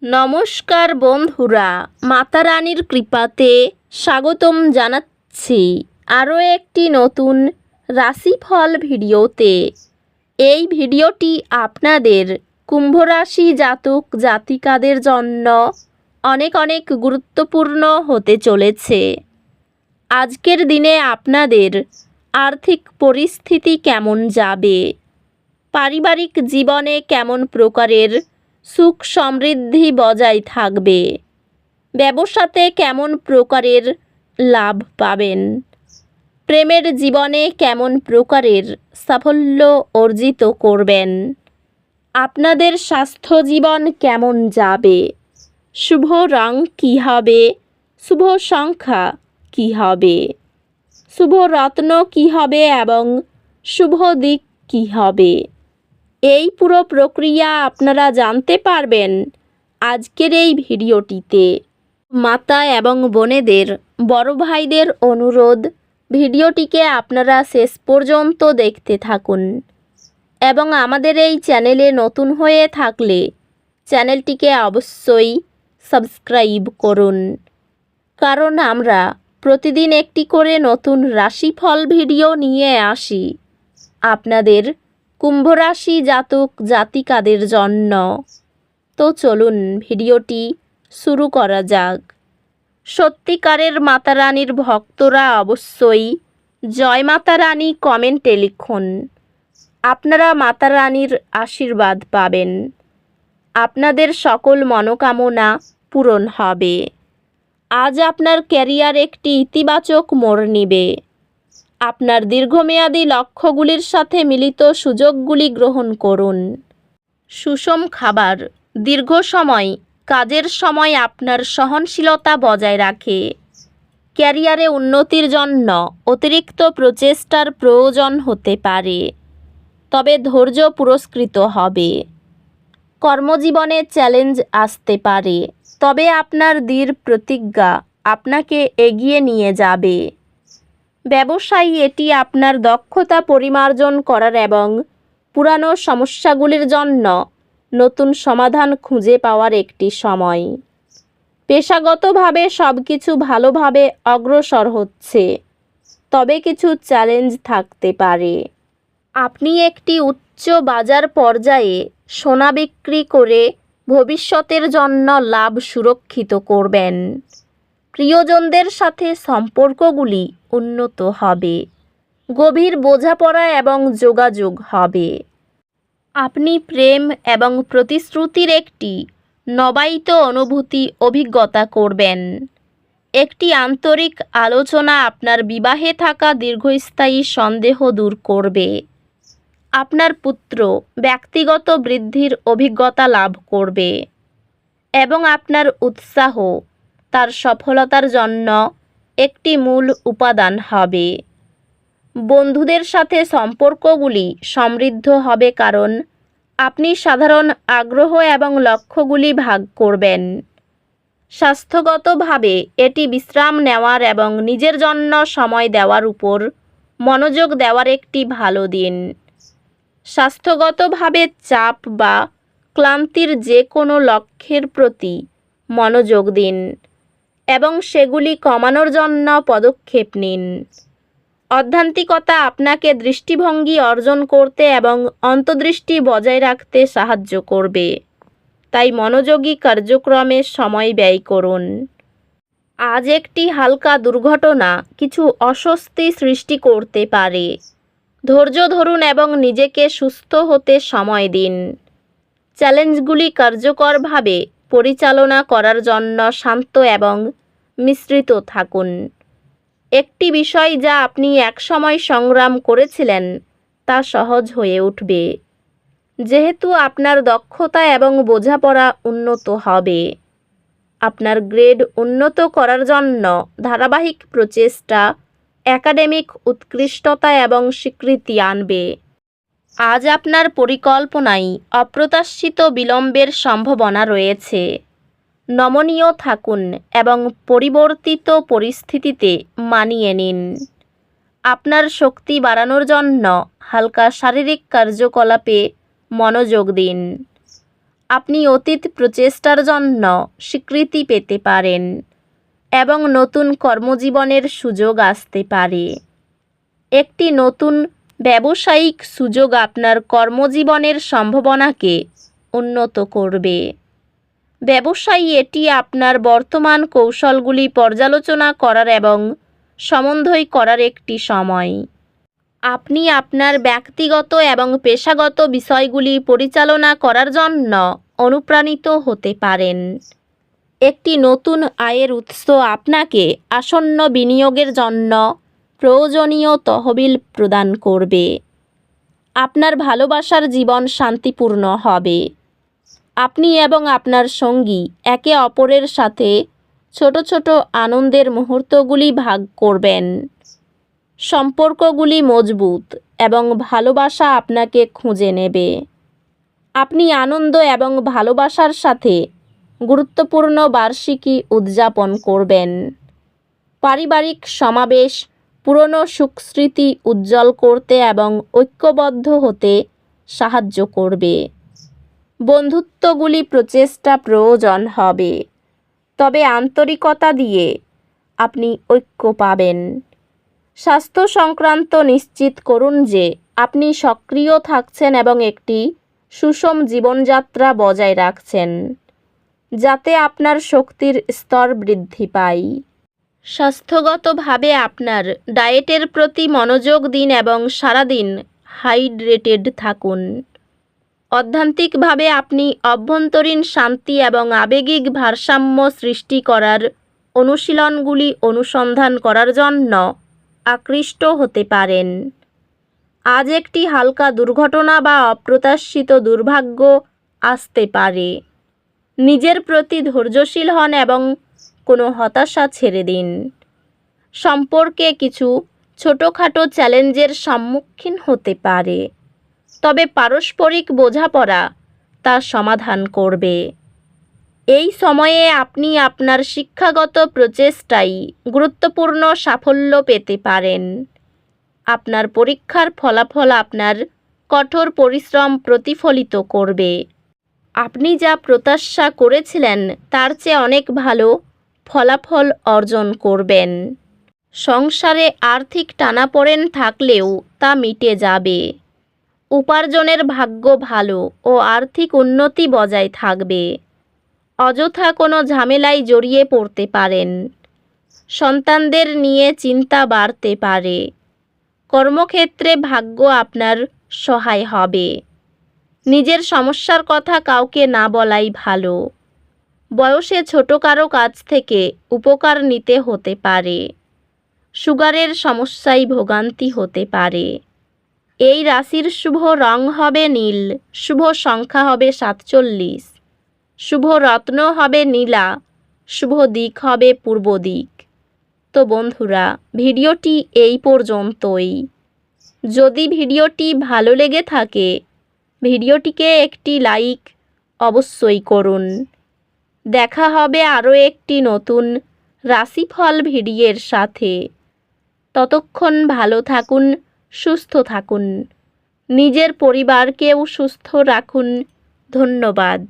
নমস্কার বন্ধুরা, মাতা রানীর কৃপাতে স্বাগতম জানাচ্ছি আরও একটি নতুন রাশিফল ভিডিওতে। এই ভিডিওটি আপনাদের কুম্ভ রাশি জাতক জাতিকাদের জন্য অনেক অনেক গুরুত্বপূর্ণ হতে চলেছে। আজকের দিনে আপনাদের আর্থিক পরিস্থিতি কেমন যাবে, পারিবারিক জীবনে কেমন প্রকারের সুখ সমৃদ্ধি বজায় থাকবে, ব্যবসাতে কেমন প্রকারের লাভ পাবেন, প্রেমের জীবনে কেমন প্রকারের সাফল্য অর্জিত করবেন, আপনাদের স্বাস্থ্য জীবন কেমন যাবে, শুভ রং কী হবে, শুভ সংখ্যা কী হবে, শুভ রত্ন কী হবে এবং শুভ দিক কী হবে, এই পুরো প্রক্রিয়া আপনারা জানতে পারবেন আজকের এই ভিডিওটিতে। মাতা এবং বোনেদের, বড় ভাইদের অনুরোধ, ভিডিওটিকে আপনারা শেষ পর্যন্ত দেখতে থাকুন এবং আমাদের এই চ্যানেলে নতুন হয়ে থাকলে চ্যানেলটিকে অবশ্যই সাবস্ক্রাইব করুন, কারণ আমরা প্রতিদিন একটি করে নতুন রাশিফল ভিডিও নিয়ে আসি আপনাদের কুম্ভ রাশি জাতক জাতিকাদের জন্য। তো চলুন ভিডিওটি শুরু করা যাক। সত্যিকারের মাতা রানীর ভক্তরা অবশ্যই জয় মাতা রানী কমেন্টে লিখুন। আপনারা মাতা রানীর আশীর্বাদ পাবেন, আপনাদের সকল মনোকামনা পূরণ হবে। আজ আপনার ক্যারিয়ার একটি ইতিবাচক মোড় নেবে। আপনার দীর্ঘমেয়াদী লক্ষ্যগুলির সাথে মিলিত সুযোগগুলি গ্রহণ করুন। সুষম খাবার দীর্ঘ সময় কাজের সময় আপনার সহনশীলতা বজায় রাখে। ক্যারিয়ারে উন্নতির জন্য অতিরিক্ত প্রচেষ্টার প্রয়োজন হতে পারে, তবে ধৈর্য পুরস্কৃত হবে। কর্মজীবনে চ্যালেঞ্জ আসতে পারে, তবে আপনার দৃঢ় প্রতিজ্ঞা আপনাকে এগিয়ে নিয়ে যাবে। ব্যবসায়ী এটি আপনার দক্ষতা পরিমার্জন করার এবং পুরানো সমস্যাগুলির জন্য নতুন সমাধান খুঁজে পাওয়ার একটি সময়। পেশাগতভাবে সব কিছু ভালোভাবে অগ্রসর হচ্ছে, তবে কিছু চ্যালেঞ্জ থাকতে পারে। আপনি একটি উচ্চ বাজার পর্যায়ে সোনা বিক্রি করে ভবিষ্যতের জন্য লাভ সুরক্ষিত করবেন। প্রিয়জনদের সাথে সম্পর্কগুলি উন্নত হবে, গভীর বোঝাপড়া এবং যোগাযোগ হবে। আপনি প্রেম এবং প্রতিশ্রুতির একটি নবায়িত অভিজ্ঞতা করবেন। একটি আন্তরিক আলোচনা আপনার বিবাহে থাকা দীর্ঘস্থায়ী সন্দেহ দূর করবে। আপনার পুত্র ব্যক্তিগত বৃদ্ধির অভিজ্ঞতা লাভ করবে এবং আপনার উৎসাহ তার সফলতার জন্য একটি মূল উপাদান হবে। বন্ধুদের সাথে সম্পর্কগুলি সমৃদ্ধ হবে, কারণ আপনি সাধারণ আগ্রহ এবং লক্ষ্যগুলি ভাগ করবেন। স্বাস্থ্যগতভাবে এটি বিশ্রাম নেওয়ার এবং নিজের জন্য সময় দেওয়ার উপর মনোযোগ দেওয়ার একটি ভালো দিন। স্বাস্থ্যগতভাবে চাপ বা ক্লান্তির যে কোনো লক্ষ্যের প্রতি মনোযোগ দিন এবং সেগুলি কমানোর জন্য পদক্ষেপ নিন। অধ্যাত্মিকতা আপনাকে দৃষ্টিভঙ্গি অর্জন করতে এবং অন্তর্দৃষ্টি বজায় রাখতে সাহায্য করবে, তাই মনোযোগী কার্যক্রমে সময় ব্যয় করুন। আজ একটি হালকা দুর্ঘটনা কিছু অস্বস্তি সৃষ্টি করতে পারে। ধৈর্য ধরুন এবং নিজেকে সুস্থ হতে সময় দিন। চ্যালেঞ্জগুলি কার্যকরভাবে পরিচালনা করার জন্য শান্ত এবং মিশ্রিত থাকুন। একটি বিষয় যা আপনি একসময় সংগ্রাম করেছিলেন তা সহজ হয়ে উঠবে, যেহেতু আপনার দক্ষতা এবং বোঝাপড়া উন্নত হবে। আপনার গ্রেড উন্নত করার জন্য ধারাবাহিক প্রচেষ্টা একাডেমিক উৎকৃষ্টতা এবং স্বীকৃতি আনবে। আজ আপনার পরিকল্পনায় অপ্রত্যাশিত বিলম্বের সম্ভাবনা রয়েছে। নমনীয় থাকুন এবং পরিবর্তিত পরিস্থিতিতে মানিয়ে নিন। আপনার শক্তি বাড়ানোর জন্য হালকা শারীরিক কার্যকলাপে মনোযোগ দিন। আপনি অতীত প্রচেষ্টার জন্য স্বীকৃতি পেতে পারেন এবং নতুন কর্মজীবনের সুযোগ আসতে পারে। একটি নতুন ব্যবসায়িক সুযোগ আপনার কর্মজীবনের সম্ভাবনাকে উন্নত করবে। ব্যবসায়ী এটি আপনার বর্তমান কৌশলগুলি পর্যালোচনা করার এবং সমন্বয় করার একটি সময়। আপনি আপনার ব্যক্তিগত এবং পেশাগত বিষয়গুলি পরিচালনা করার জন্য অনুপ্রাণিত হতে পারেন। একটি নতুন আয়ের উৎস আপনাকে আসন্ন বিনিয়োগের জন্য প্রয়োজনীয় তহবিল প্রদান করবে। আপনার ভালোবাসার জীবন শান্তিপূর্ণ হবে। আপনি এবং আপনার সঙ্গী একে অপরের সাথে ছোট ছোট আনন্দের মুহূর্তগুলি ভাগ করবেন। সম্পর্কগুলি মজবুত এবং ভালোবাসা আপনাকে খুঁজে নেবে। আপনি আনন্দ এবং ভালোবাসার সাথে গুরুত্বপূর্ণ বার্ষিকী উদযাপন করবেন। পারিবারিক সমাবেশ পুরনো সুখস্মৃতি উজ্জ্বল করতে এবং ঐক্যবদ্ধ হতে সাহায্য করবে। বন্ধুত্বগুলি প্রচেষ্টা প্রয়োজন হবে, তবে আন্তরিকতা দিয়ে আপনি ঐক্য পাবেন। স্বাস্থ্য সংক্রান্ত নিশ্চিত করুন যে আপনি সক্রিয় থাকছেন এবং একটি সুষম জীবনযাত্রা বজায় রাখছেন, যাতে আপনার শক্তির স্তর বৃদ্ধি পায়। স্বাস্থ্যগতভাবে আপনার ডায়েটের প্রতি মনোযোগ দিন এবং সারাদিন হাইড্রেটেড থাকুন। অধ্যাত্মিকভাবে আপনি অভ্যন্তরীণ শান্তি এবং আবেগিক ভারসাম্য সৃষ্টি করার অনুশীলনগুলি অনুসন্ধান করার জন্য আকৃষ্ট হতে পারেন। আজ একটি হালকা দুর্ঘটনা বা অপ্রত্যাশিত দুর্ভাগ্য আসতে পারে। নিজের প্রতি ধৈর্যশীল হন এবং কোনো হতাশা ছেড়ে দিন। সম্পর্কে কিছু ছোটোখাটো চ্যালেঞ্জের সম্মুখীন হতে পারে, তবে পারস্পরিক বোঝাপড়া তা সমাধান করবে। এই সময়ে আপনি আপনার শিক্ষাগত প্রচেষ্টায় গুরুত্বপূর্ণ সাফল্য পেতে পারেন। আপনার পরীক্ষার ফলাফল আপনার কঠোর পরিশ্রম প্রতিফলিত করবে। আপনি যা প্রত্যাশা করেছিলেন তার চেয়ে অনেক ভালো ফলাফল অর্জন করবেন। সংসারে আর্থিক টানাপোড়েন থাকলেও তা মিটে যাবে। উপার্জনের ভাগ্য ভালো ও আর্থিক উন্নতি বজায় থাকবে। অযথা কোনো ঝামেলায় জড়িয়ে পড়তে পারেন। সন্তানদের নিয়ে চিন্তা বাড়তে পারে। কর্মক্ষেত্রে ভাগ্য আপনার সহায় হবে। নিজের সমস্যার কথা কাউকে না বলাই ভালো। বয়সে ছোট কারো কাছ থেকে উপকার নিতে হতে পারে। সুগারের সমস্যায় ভোগান্তি হতে পারে। এই রাশির শুভ রং হবে নীল, শুভ সংখ্যা হবে 47, শুভ রত্ন হবে নীলা, শুভ দিক হবে পূর্ব দিক। তো বন্ধুরা, ভিডিওটি এই পর্যন্তই। যদি ভিডিওটি ভালো লেগে থাকে ভিডিওটিকে একটি লাইক অবশ্যই করুন। দেখা হবে আরও একটি নতুন রাশিফল ভিডিওর সাথে। ততক্ষণ ভালো থাকুন, সুস্থ থাকুন, নিজের পরিবারকেও সুস্থ রাখুন। ধন্যবাদ।